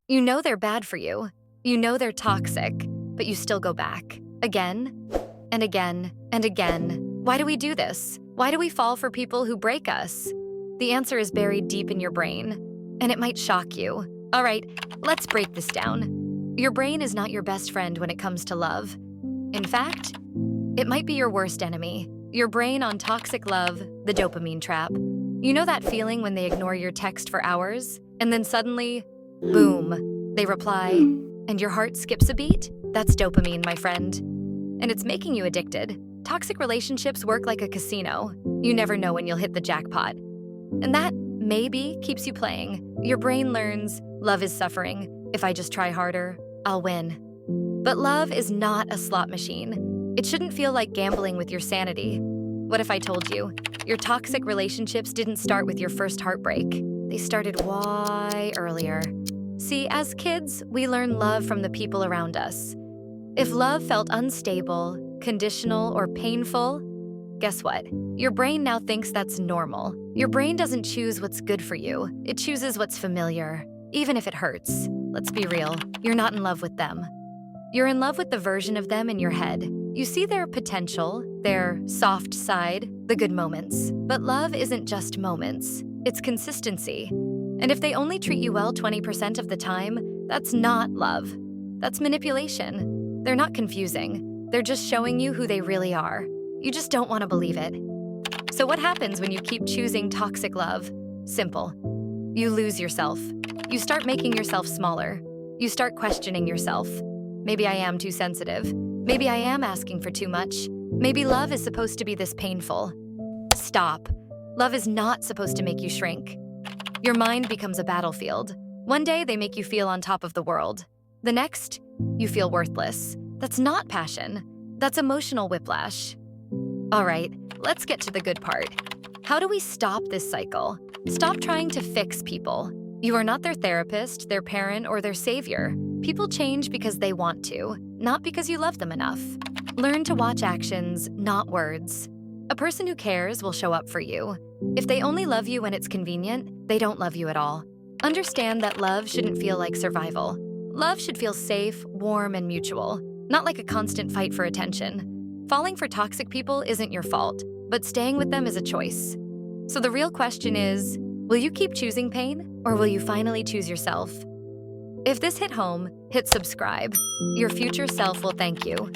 You know they're bad for you. You know they're toxic, but you still go back. Again and again and again. Why do we do this? Why do we fall for people who break us? The answer is buried deep in your brain, and it might shock you. All right, let's break this down. Your brain is not your best friend when it comes to love. In fact, it might be your worst enemy. Your brain on toxic love, the dopamine trap. You know that feeling when they ignore your text for hours, and then suddenly, boom, they reply, and your heart skips a beat? That's dopamine, my friend. And it's making you addicted. Toxic relationships work like a casino. You never know when you'll hit the jackpot. And that maybe keeps you playing. Your brain learns, love is suffering. If I just try harder, I'll win. But love is not a slot machine. It shouldn't feel like gambling with your sanity. What if I told you, your toxic relationships didn't start with your first heartbreak? They started way earlier. See, as kids, we learn love from the people around us. If love felt unstable, conditional, or painful, guess what? Your brain now thinks that's normal. Your brain doesn't choose what's good for you. It chooses what's familiar, even if it hurts. Let's be real, you're not in love with them. You're in love with the version of them in your head. You see their potential, their soft side, the good moments. But love isn't just moments, it's consistency. And if they only treat you well 20% of the time, that's not love. That's manipulation. They're not confusing. They're just showing you who they really are. You just don't want to believe it. So what happens when you keep choosing toxic love? Simple. You lose yourself. You start making yourself smaller. You start questioning yourself. Maybe I am too sensitive. Maybe I am asking for too much. Maybe love is supposed to be this painful. Stop. Love is not supposed to make you shrink. Your mind becomes a battlefield. One day they make you feel on top of the world. The next, you feel worthless. That's not passion. That's emotional whiplash. All right, let's get to the good part. How do we stop this cycle? Stop trying to fix people. You are not their therapist, their parent, or their savior. People change because they want to, not because you love them enough. Learn to watch actions, not words. A person who cares will show up for you. If they only love you when it's convenient, they don't love you at all. Understand that love shouldn't feel like survival. Love should feel safe, warm, and mutual, not like a constant fight for attention. Falling for toxic people isn't your fault, but staying with them is a choice. So the real question is, will you keep choosing pain, or will you finally choose yourself? If this hit home, hit subscribe. Your future self will thank you.